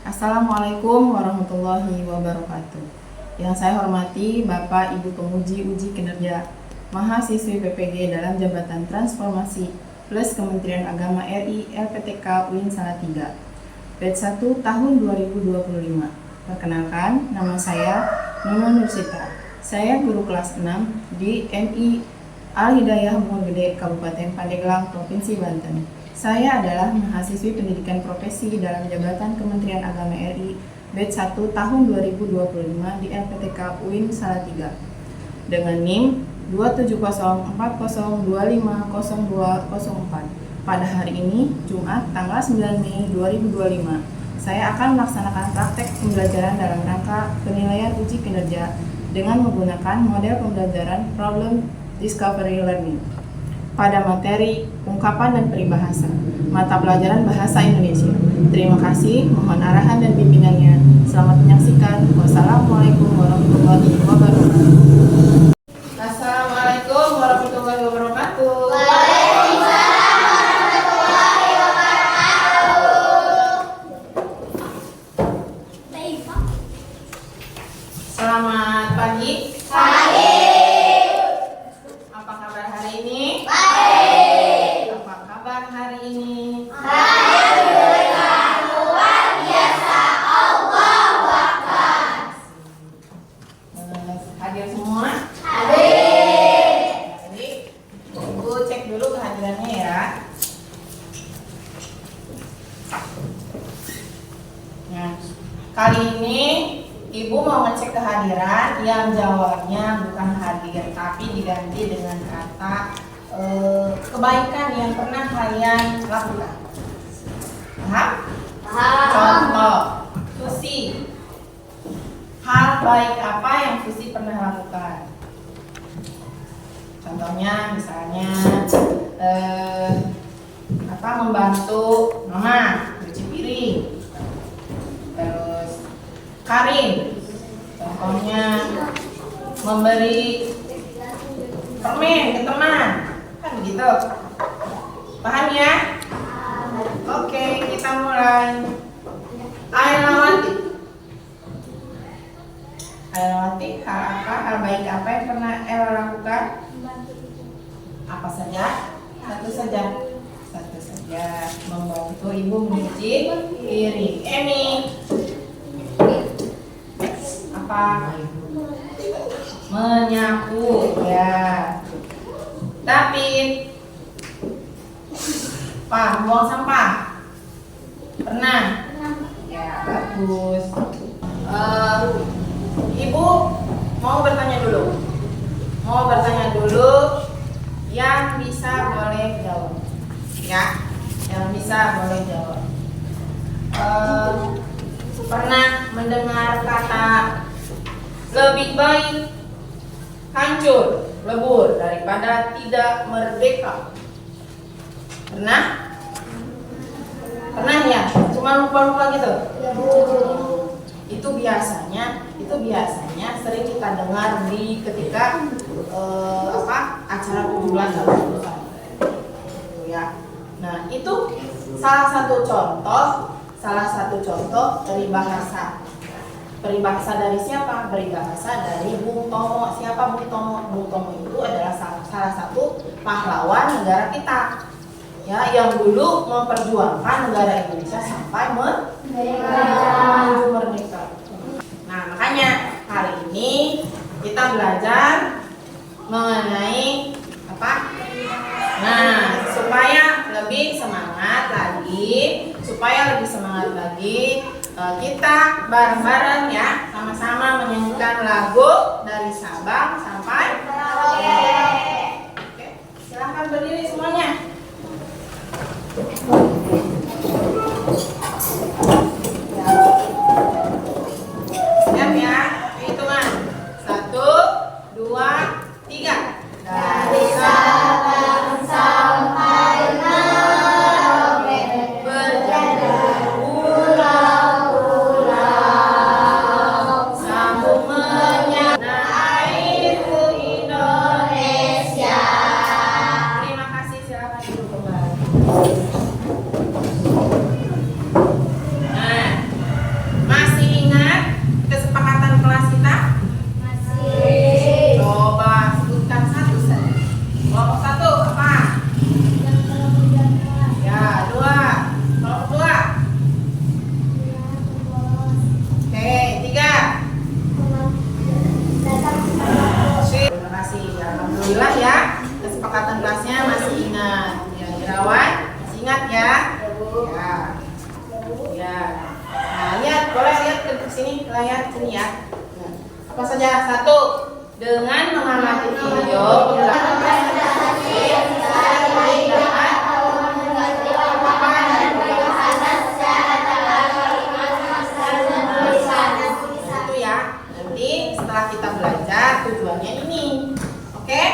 Assalamualaikum warahmatullahi wabarakatuh. Yang saya hormati Bapak Ibu Penguji Uji Kinerja Mahasiswi PPG dalam Jabatan Transformasi plus Kementerian Agama RI LPTK UIN Salatiga batch 1 tahun 2025. Perkenalkan, nama saya Nunun Nursita. Saya guru kelas 6 di MI Al-Hidayah Bungur Gede, Kabupaten Pandeglang, Provinsi Banten. Saya adalah mahasiswi pendidikan profesi dalam Jabatan Kementerian Agama RI batch 1 tahun 2025 di LPTK UIN Salatiga dengan NIM 27040250204. Pada hari ini, Jumat tanggal 9 Mei 2025, saya akan melaksanakan praktek pembelajaran dalam rangka penilaian uji kinerja dengan menggunakan model pembelajaran Problem Discovery Learning pada materi ungkapan dan peribahasa mata pelajaran bahasa Indonesia. Terima kasih, mohon arahan dan bimbingannya. Selamat menyaksikan. Wassalamualaikum warahmatullahi wabarakatuh. Assalamualaikum warahmatullahi wabarakatuh. Waalaikumsalam warahmatullahi wabarakatuh. Selamat pagi. Pagi. Apa kabar hari ini? Baik. Apa kabar hari ini? Alhamdulillah luar biasa. Allahu Akbar. Hadir semua? Hadir. Jadi, Ibu cek dulu kehadirannya ya. Nah, kali ini Ibu mau ngecek kehadiran yang jawabnya bukan hadir, tapi diganti dengan kata kebaikan yang pernah kalian lakukan. Paham? Contoh, Susi. Hal baik apa yang Susi pernah lakukan? Contohnya misalnya membantu mama cuci piring. Terus Karin, contohnya memberi permen ke teman, kan begitu? Paham ya? Oke, kita mulai. Ailawati, hal baik apa yang pernah Ella lakukan? Apa saja? Satu saja. Membantu ibu mencuci piring. Emi, apa? Menyapu, ya. David, buang sampah. Pernah? Ya, bagus. Ibu mau bertanya dulu. Yang bisa boleh jawab. Ya, yang bisa boleh jawab. Pernah mendengar kata lebih baik hancur lebur daripada tidak merdeka? Pernah? Pernah ya? Cuma lupa-lupa gitu? Itu biasanya sering kita dengar di ketika acara 17 Agustus ya. Nah, itu salah satu contoh dari bahasa. Peribahasa dari siapa? Peribahasa dari Bung Tomo. Siapa Bung Tomo? Bung Tomo itu adalah salah satu pahlawan negara kita, ya, yang dulu memperjuangkan negara Indonesia sampai merdeka. Nah, makanya hari ini kita belajar mengenai apa? Nah, supaya lebih semangat lagi, kita bareng-bareng ya, sama-sama menyanyikan lagu dari Sabang sampai Merauke. Oke, silahkan berdiri semuanya. Siap ya, hitungan 1, 2, 3. Dari Sabang sampai Merauke, berjalan pulau-pulau, sambung menyana airku Indonesia. Terima kasih, silakan duduk kembali. Ya. Ya. Nah, lihat, boleh lihat ke sini, lihat sini ya. Nah, apa saja? Satu, dengan mengamati video, itu ya. Nanti setelah kita belajar tujuannya ini. Oke?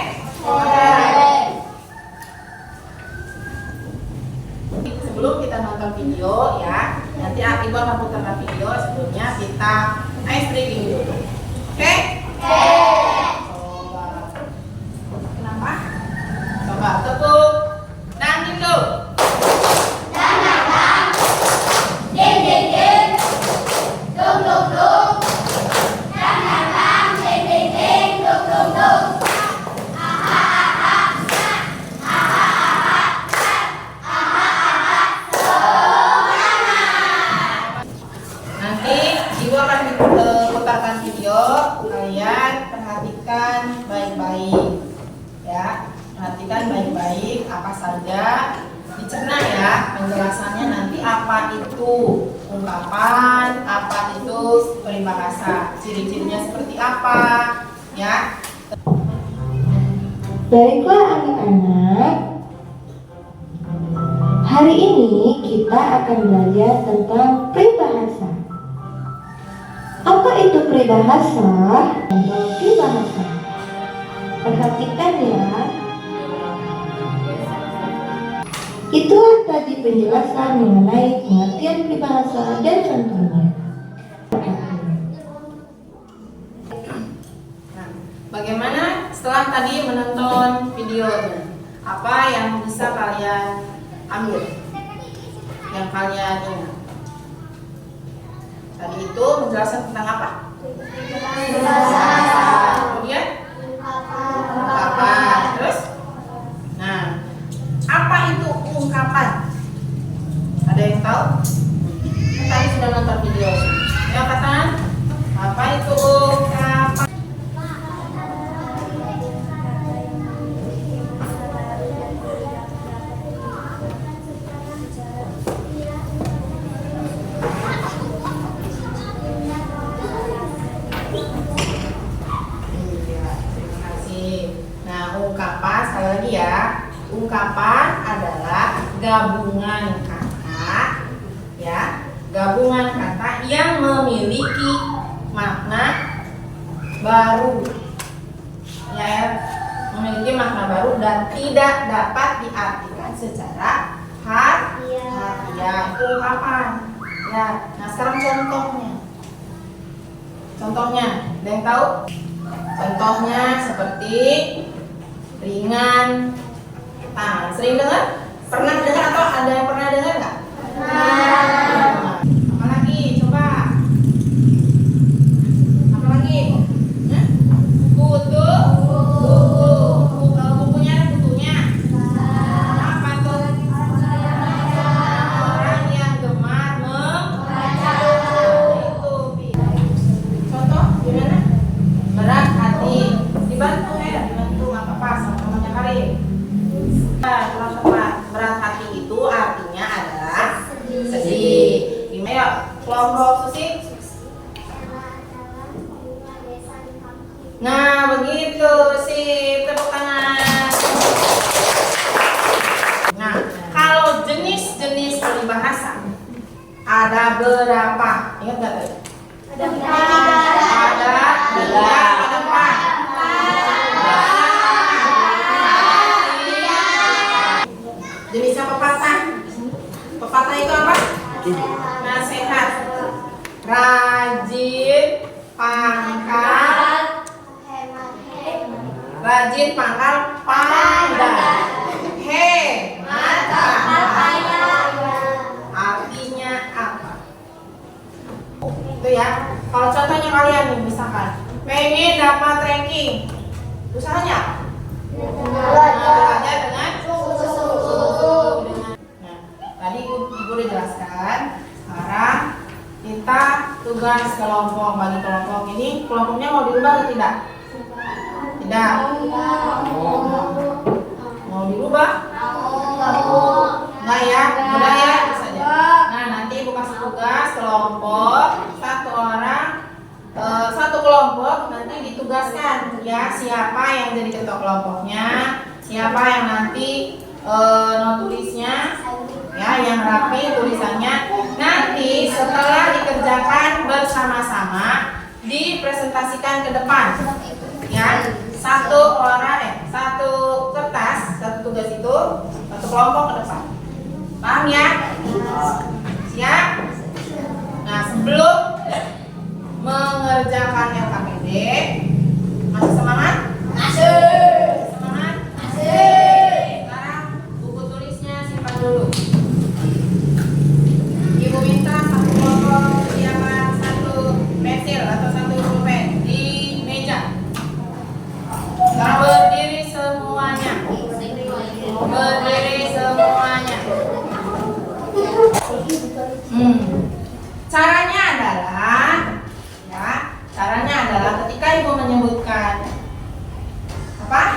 Sebelum kita nonton video ya, nanti Ibu akan putarkan video. Sebelumnya kita ice breaking dulu. Oke? Coba. Kenapa? Coba tepuk tangan dulu. Nanti Ibu akan putarkan video, kalian perhatikan baik-baik ya, perhatikan baik-baik apa saja, dicerna ya penjelasannya. Nanti apa itu ungkapan, apa itu peribahasa, ciri-cirinya seperti apa ya. Baiklah anak-anak, hari ini kita akan belajar tentang peribahasa. Apa itu peribahasa? Peribahasa. Perhatikan ya. Itulah tadi penjelasan mengenai pengertian peribahasa dan contohnya. Nah, bagaimana setelah tadi menonton videonya? Apa yang bisa kalian ambil? Yang kalian ingat? Tadi itu menjelaskan tentang apa? Kemudian ungkapan. Terus? Nah, apa itu ungkapan? Ada yang tahu? Tadi sudah nonton video. Ya, katakan apa itu ungkapan? Iya, terima kasih. Nah, ungkapan sekali lagi ya. Ungkapan adalah gabungan kata ya, gabungan kata yang memiliki makna baru. Ya, memiliki makna baru dan tidak dapat diartikan secara harfiah. Itu ungkapan. Ya, nah sekarang contohnya. Contohnya, ada yang tahu? Contohnya seperti ringan. Nah, sering dengar? Pernah dengar atau ada yang pernah dengar nggak? Nah, apa lagi? Coba. Apa lagi? Hah? Kutu. Buku. Kalau bukunya ada kutunya. Apa tuh? Orang yang gemar membaca. Itu. Contoh gimana? Berat hati. Dibantu ya, dibantu nggak apa-apa sama temannya Karim. Berat hati itu artinya adalah sedih. Gimana ya? Kelompok Susi? Nah, begitu sih, tepuk tangan. Nah, kalau jenis-jenis peribahasa ada berapa? Ingat nggak tadi? Ada tiga, ada empat. Jenisnya pepatah. Pepatah itu apa? Nasihat. Rajin pangkal pandai. Hemat artinya apa? Itu ya. Kalau contohnya kalian nih, misalkan pengen dapat ranking, usahanya apa? Belajar dengan susu. Nah, tadi ibu udah jelaskan. Sekarang kita tugas kelompok. Bagi kelompok ini, kelompoknya mau dirubah atau tidak? Tidak. Mau dirubah? Enggak ya? Udah ya, bisa tugas kelompok, satu kelompok nanti ditugaskan ya siapa yang jadi ketua kelompoknya, siapa yang nanti tulisnya ya yang rapi tulisannya. Nanti setelah dikerjakan bersama-sama dipresentasikan ke depan ya, satu kertas, satu tugas itu satu kelompok ke depan. Paham ya? Siap? Nah, sebelum mengerjakan LKPD masih semangat? Masih semangat? Masih. Sekarang buku tulisnya simpan dulu. Ibu minta satu kelompok siapkan satu pensil atau satu pulpen di meja. Sekarang berdiri semuanya. Berdiri semuanya. Caranya adalah ketika ibu menyebutkan apa?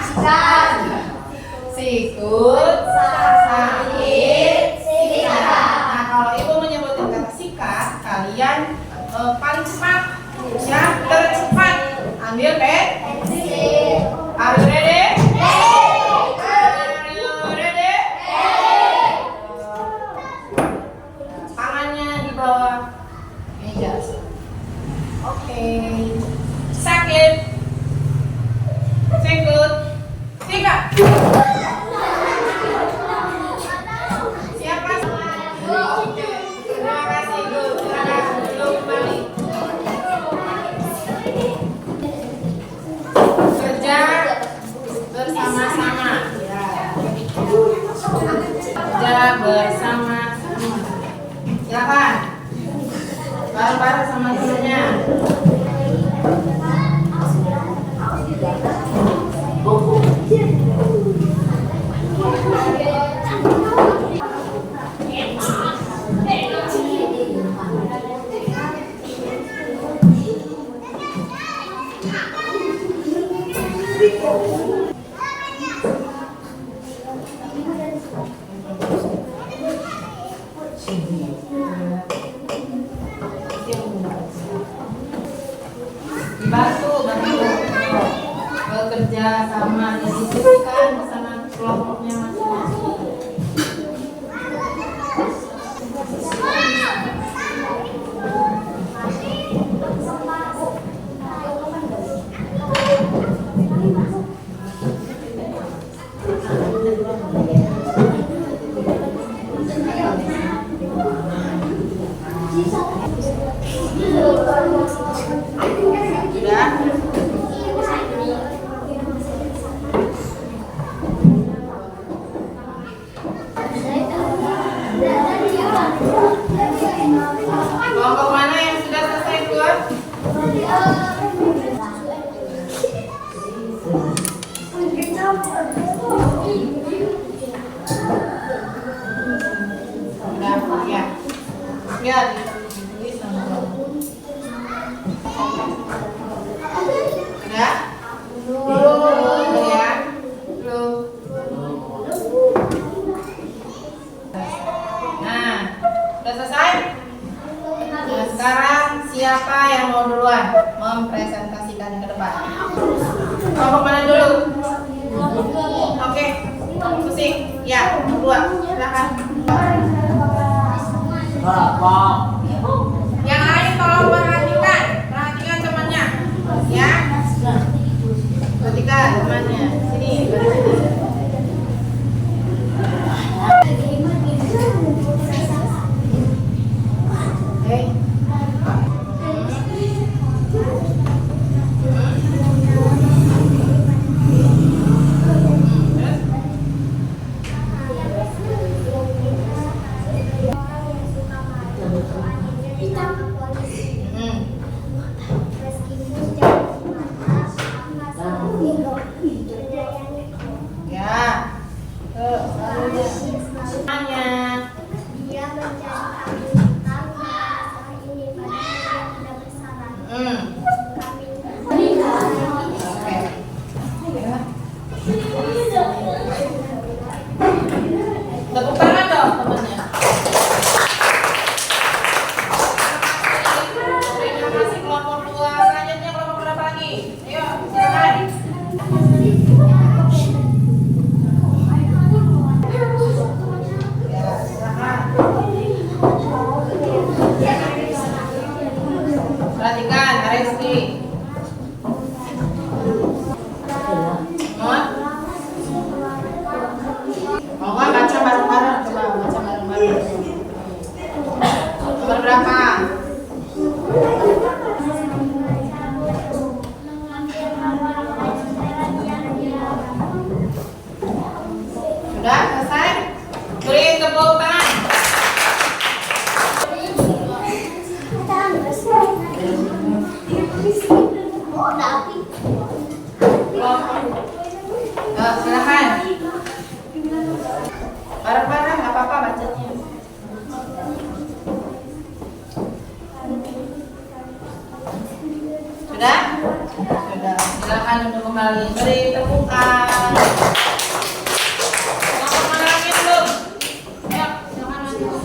Sikut, sakit, sikat. Nah, kalau ibu menyebutkan kata sikat, kalian paling cepat, ya tercepat ambil pensil. Are you ready? Are you ready? Tangannya di bawah meja. Oke. Sakit, sikut, sikat. Siapa? Oke. Terima kasih Bu. Silakan duduk kembali. Kerja bersama-sama. Ya. Kerja bersama-sama. Silakan. Bareng-bareng sama temannya. Bantu bekerja sama, didiskusikan bersama kelompoknya masing-masing. Kelompok mana yang sudah selesai keluar? Sudah, ya. Ya, ditulis nama. Sudah? Belum ya? Belum. Nah, sudah selesai? Nah, sekarang siapa yang mau duluan mempresentasikan ke depan? Kelompok mana dulu? Oke, pusing. Ya, dua. Silakan. Yang lain tolong perhatikan temannya, ya. Perhatikan temannya. Sini, berapa? Sudah selesai? Beri tepuk tangan. Silakan. Bareng-bareng, nggak apa-apa bacanya. Sudah? Sudah. Silakan untuk kembali. Beri tepukan. Mau kemana lagi belum? Ayo, silakan lanjut.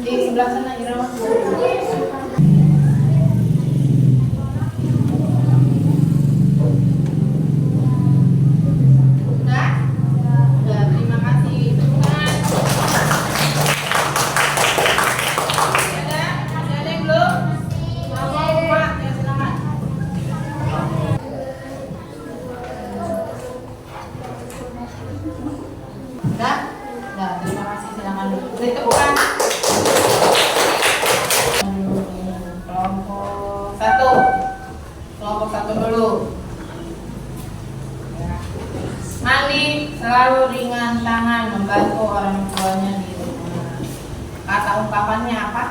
Di sebelah sana Irama. Sudah? Sudah, terima kasih. Tepukan. Masih ada yang belum? Mau Pak, ya silakan. Sudah? Sudah, terima kasih. Silakan beri tepukan. Kelompok satu dulu. Ya. Mandi selalu ringan tangan membantu orang tuanya di rumah. Kata ungkapannya apa?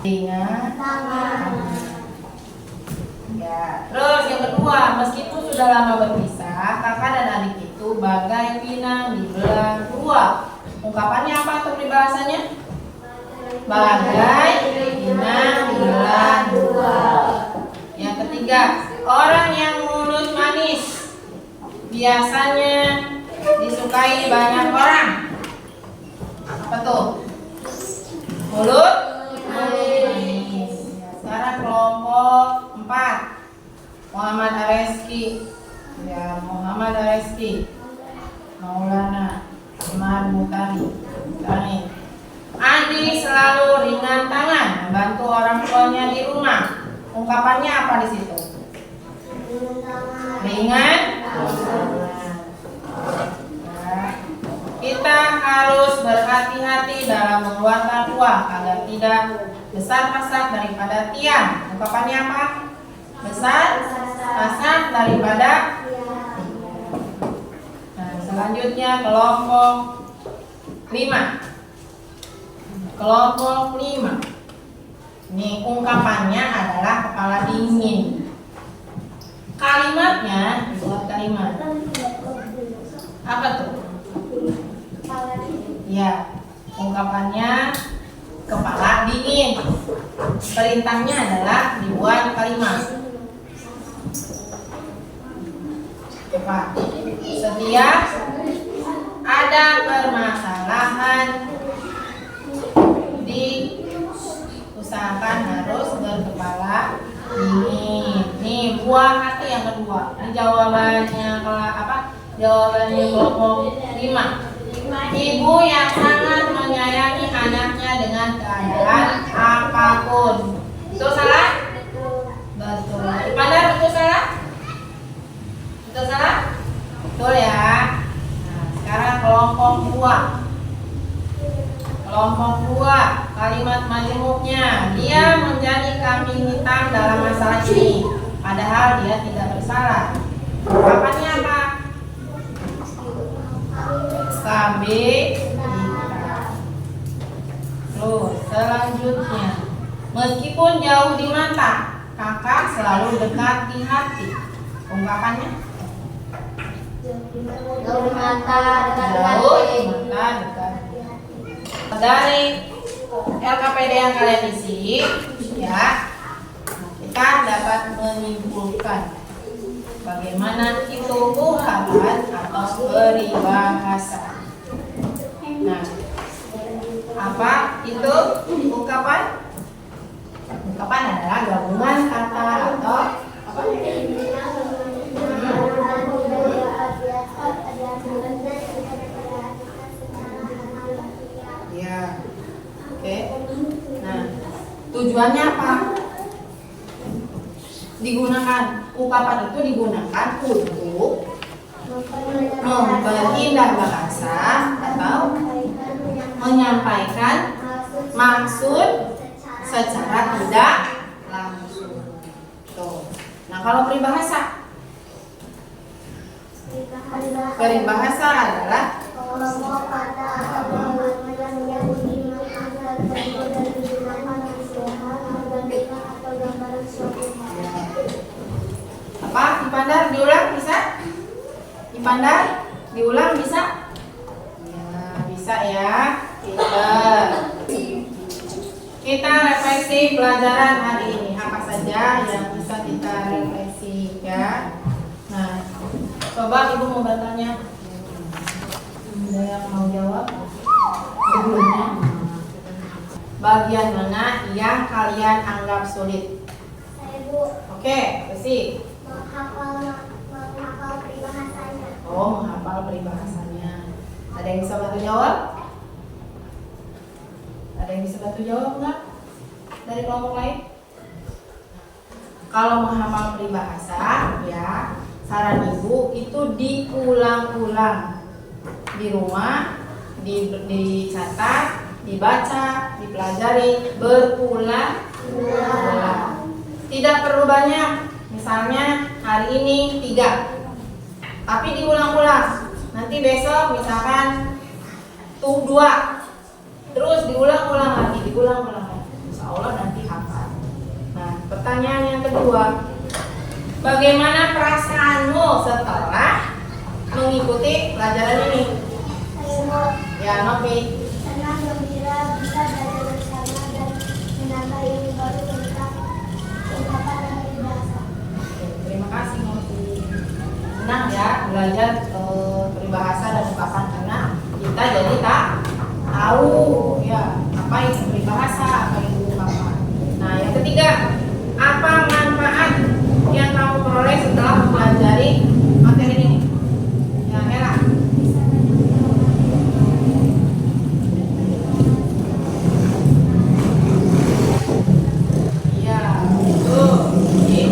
Ringan tangan. Ya. Terus yang kedua, meskipun sudah lama berpisah, kakak dan adik itu bagai pinang dibelah dua. Ungkapannya apa atau peribahasanya? Bagai pinang dibelah dua. Yang ketiga, orang yang mulut manis biasanya disukai banyak orang. Apa tuh? Mulut manis. Sekarang kelompok 4. Muhammad Areski. Ya, Muhammad Areski. Maulana Umar Mutari. Andi selalu ringan tangan membantu orang tuanya di rumah. Ungkapannya apa di situ? Ringan. Nah, kita harus berhati-hati dalam mengeluarkan uang agar tidak besar pasak daripada tiang. Ungkapannya apa? Besar pasak daripada. Nah, selanjutnya kelompok 5. Kelompok 5. Ini ungkapannya adalah kepala dingin. Kalimatnya, buat kalimat. Apa tuh? Ya, ungkapannya kepala dingin. Perintahnya adalah dibuat kalimat. Coba. Setiap ada permasalahan usahakan harus berkepala dingin. Nih buah hati yang kedua. Ini jawabannya Jawabannya kelompok 5. Ibu yang sangat menyayangi anaknya dengan keadaan apapun. Betul salah? Betul. Padahal betul salah? Betul salah? Betul ya. Nah, sekarang kelompok 2. Kelompok 2, kalimat majemuknya, dia menjadi kambing hitam dalam masalah ini, padahal dia tidak bersalah. Ungkapannya apa? Kambing hitam. Terus selanjutnya, meskipun jauh di mata, kakak selalu dekat di hati. Ungkapannya? Jauh di mata, dekat di Jauh hati. di mata, dekat. Dari LKPD yang kalian isi, ya, kita dapat menyimpulkan bagaimana itu ungkapan atau peribahasa. Nah, apa itu ungkapan? Ungkapan adalah gabungan kata atau apa? Ya, oke. Nah, tujuannya apa? ungkapan itu digunakan untuk memperindah bahasa atau menyampaikan maksud secara tidak langsung. Tuh. Nah, kalau peribahasa adalah kelompok kata agama yang digunakan tertentu dan digunakan istilah menggantikan atau gambaran suatu hal. apa? Dipandang, diulang bisa? Dipandang, diulang bisa? Ya, bisa ya. Kita refleksi pelajaran hari ini. Apa saja yang bisa kita refleksikan? Nah, coba ibu mau bertanya. Ada yang mau jawab? Sebelumnya, bagian mana yang kalian anggap sulit? Saya Bu Oke, Lucy. menghafal peribahasanya. Oh, menghafal peribahasanya. Ada yang bisa bantu jawab? Ada yang bisa bantu jawab nggak? Dari kelompok lain? Kalau menghafal peribahasa, ya, saran ibu itu diulang-ulang di rumah, dicatat, dibaca, dipelajari berulang-ulang. Tidak perlu banyak. Misalnya hari ini 3, tapi diulang-ulang. Nanti besok misalkan 2, terus diulang-ulang lagi, Insya Allah nanti hafal. Nah, pertanyaan yang kedua, bagaimana perasaanmu setelah mengikuti pelajaran ini? Saya Bu Ya, Novi. senang, gembira bisa belajar bersama dan menambah ilmu baru tentang ungkapan dan peribahasa. Oke, terima kasih Novi. Senang ya belajar peribahasa dan ungkapan karena kita jadi tahu ya apa itu peribahasa, apa itu ungkapan. Nah, yang ketiga, apa manfaat yang kamu peroleh setelah mempelajari materi ini? Ya, Ella. Iya, betul. Jadi,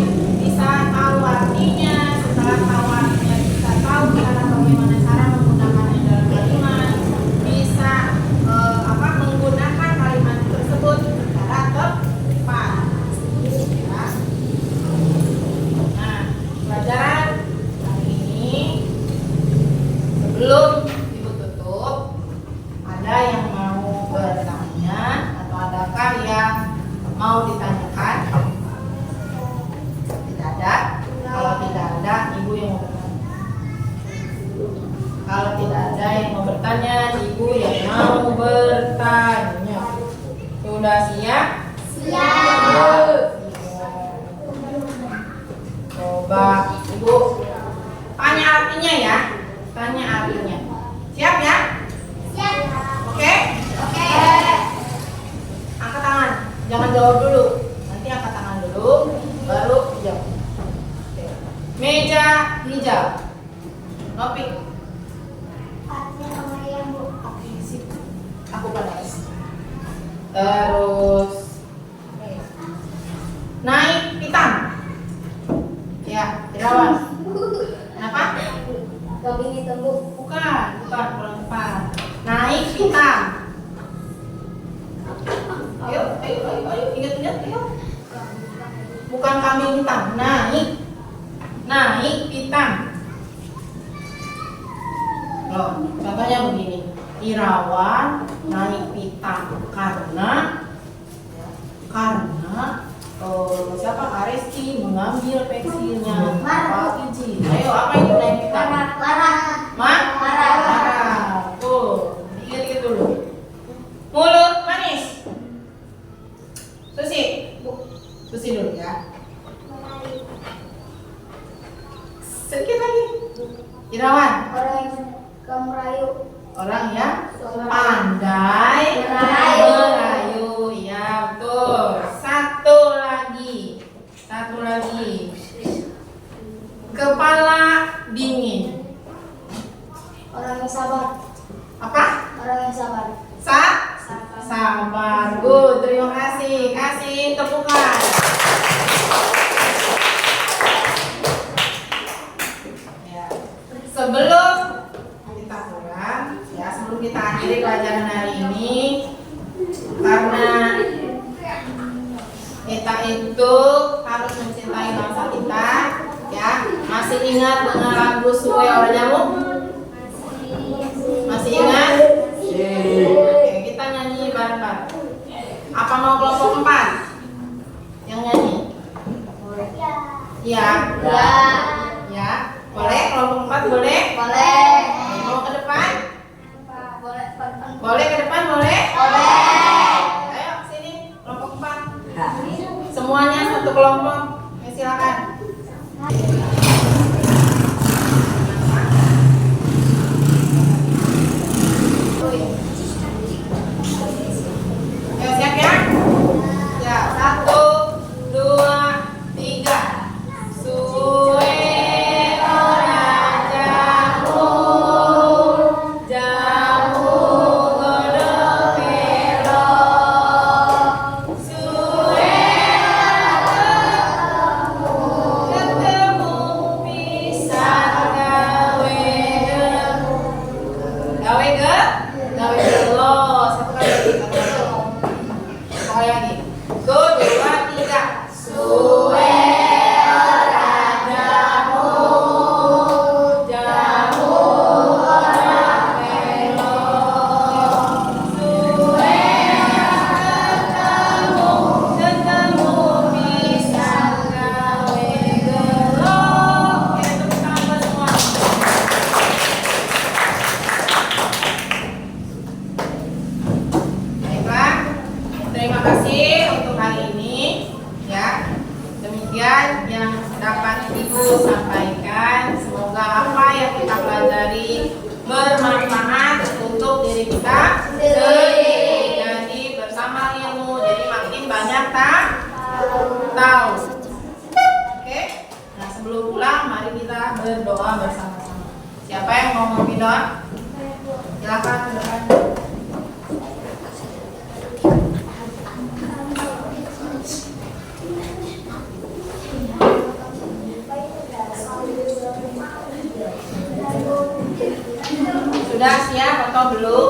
bisa tahu artinya, setelah tahu artinya bisa tahu bagaimana cara menggunakannya dalam kalimat, bisa menggunakan kalimat tersebut secara tepat. Ya. Nah, pelajaran hari ini sebelum ibu tutup, ada yang mau bertanya atau adakah yang mau ditanyakan? Tidak ada. Kalau tidak ada, ibu yang mau bertanya. Kalau tidak ada yang mau bertanya, ibu yang mau bertanya. Sudah siap? Siap. Coba ibu tanya artinya ya. Tanya artinya. Siap ya? Siap. Oke? Oke. Angkat tangan. Jangan jawab dulu. Nanti angkat tangan dulu, baru jawab. Oke. Meja hijau. Nopi. Artinya sama yang Bu. Oke, sip. Aku balas. Terus naik hitam. Ya, dilawan. Kenapa? Kambing hitam Bu. Bukan kurang tepat. Naik hitam. Ayo, ingat, ayo. Bukan kambing hitam, naik hitam. Loh, contohnya begini. Irawan naik hitam karena siapa? Ariski mengambil pensilnya Pak Iji. Ayo, apa itu naik hitam? Marah. Tuh, ingat dulu. Mulut manis. Susi dulu ya. Sedikit lagi. Irawan. Orang yang pandai merayu. Ya, betul. Satu lagi. Kepala dingin. Orang yang sabar. Apa? Orang yang sabar. Sabar. Good. Terima kasih. Kasih tepukan. ingat dengan lagu Suwe Ora Nyamuk? Masih ingat? Oke, kita nyanyi bareng-bareng. Apa mau kelompok 4 yang nyanyi? Iya. Ya. Boleh kelompok 4 boleh? Mau ke depan? Boleh ke depan boleh? Ayo sini kelompok 4. Semuanya satu kelompok. Ya, silakan. Ayo siap ya? Ya, 1, 2, 3. Suwe ora jamu, jamu godhong melo. Suwe ketemu pisan gawe gelo. Satu kali lagi. 1, 2, 3. Suwe ora jamu, jamu ora melo. Suwe ketemu pisan gawe gelo. Oke, tepuk tangan buat semua. Baiklah, terima kasih untuk hari ini ya. Demikian yang dapat Ibu sampaikan. Semoga apa yang kita pelajari bermanfaat untuk diri kita sendiri. Jadi bersama ilmu, jadi makin banyak tahu. Oke. Nah, sebelum pulang mari kita berdoa bersama-sama. Siapa yang mau memimpin doa? Silakan ke depan. Sudah siap atau belum?